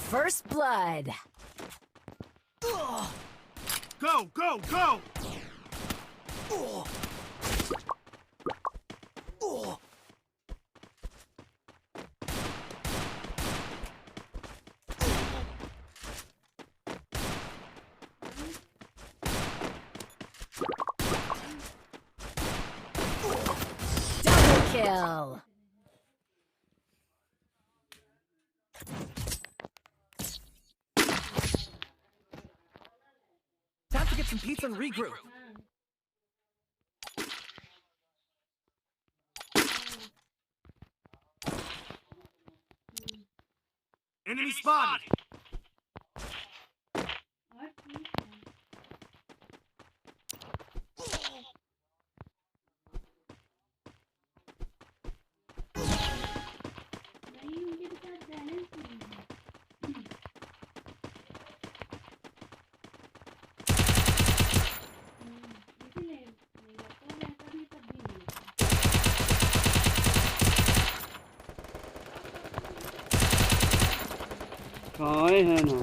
First blood. Go, go, go! Double kill. Time to get some pizza and regroup. Enemy spotted! खाए हैं ना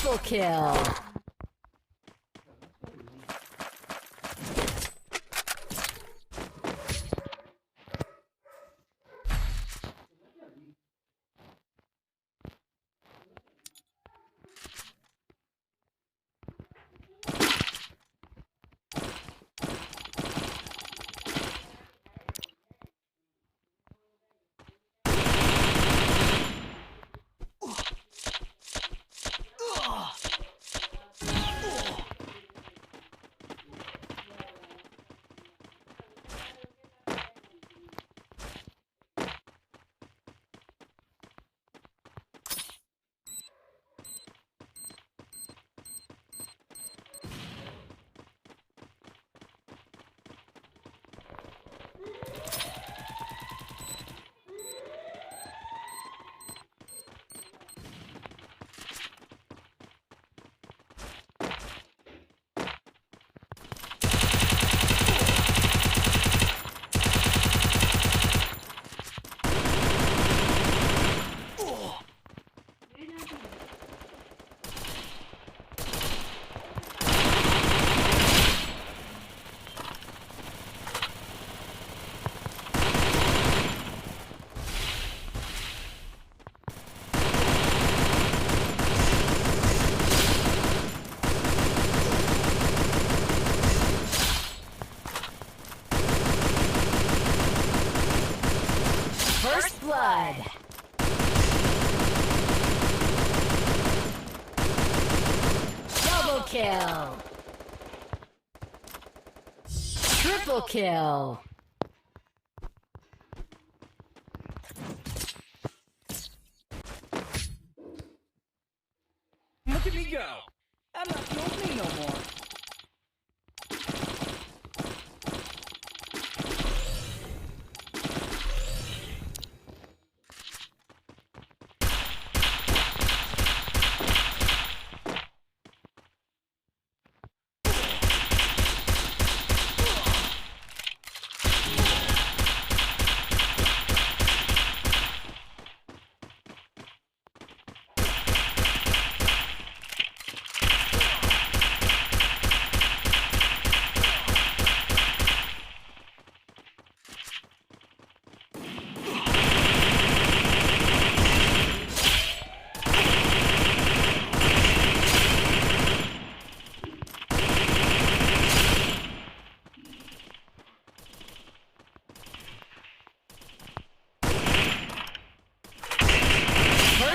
Triple kill. First blood. Double kill. Triple kill. Look at me go. I'm not feeling me no more.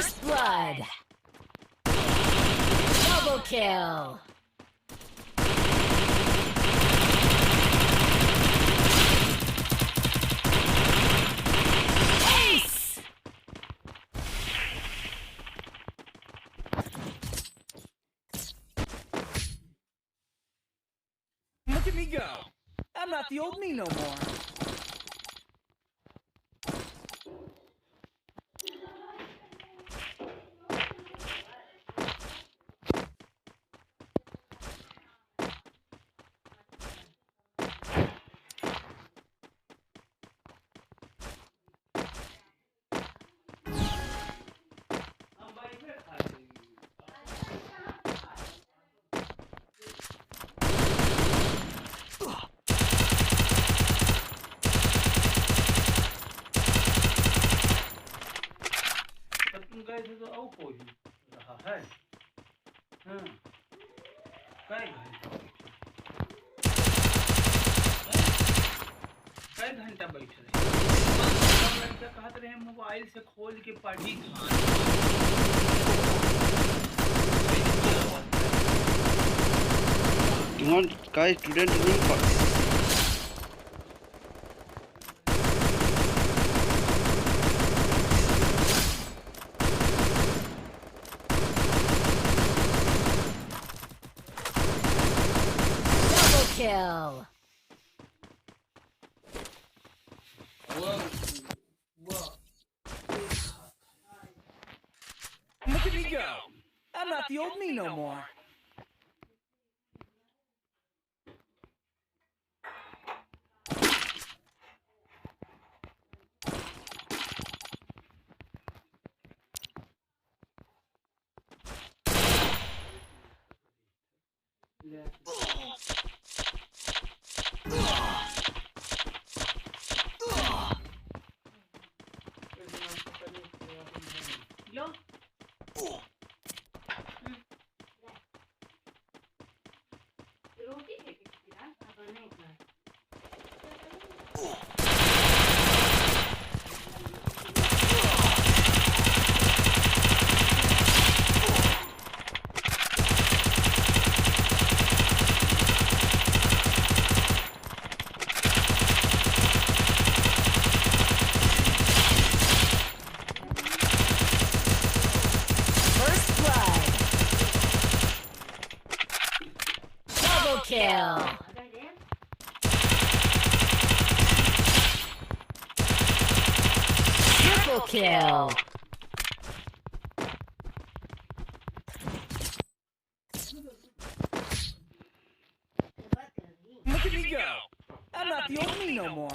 First blood. Double kill. Ace. Look at me go. I'm not the old me no more. तुम गए थे तो आओ कोई रहा है हाँ कई घंटा बैठ रहे कहते रहे मोबाइल से खोल के पढ़ी तुम्हारा का स्टूडेंट नहीं पढ़ Kill. Look at me go. I'm not the old me no more. First blood. Double kill. Triple kill. Look at me go. I'm not the old me no more.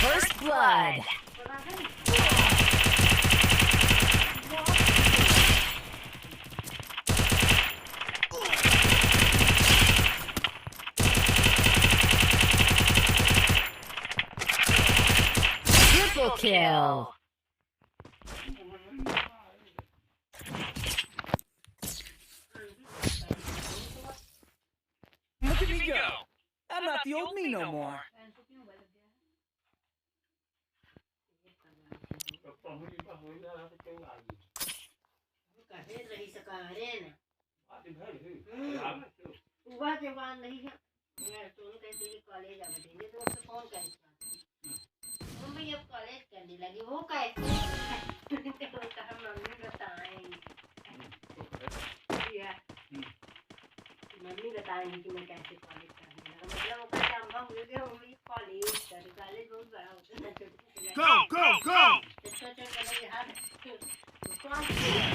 First blood. Triple kill. Look at me go. I'm not the old me no more. College लगी वो कैसे तो कहा mummy बताएंगी mummy बताएंगी कि मैं कैसे कॉलेज करने लगा मतलब वो कहते हम मुझे कॉलेज कर कॉलेज बहुत बड़ा होता है Go, go, go! छोटे छोटे यार कौन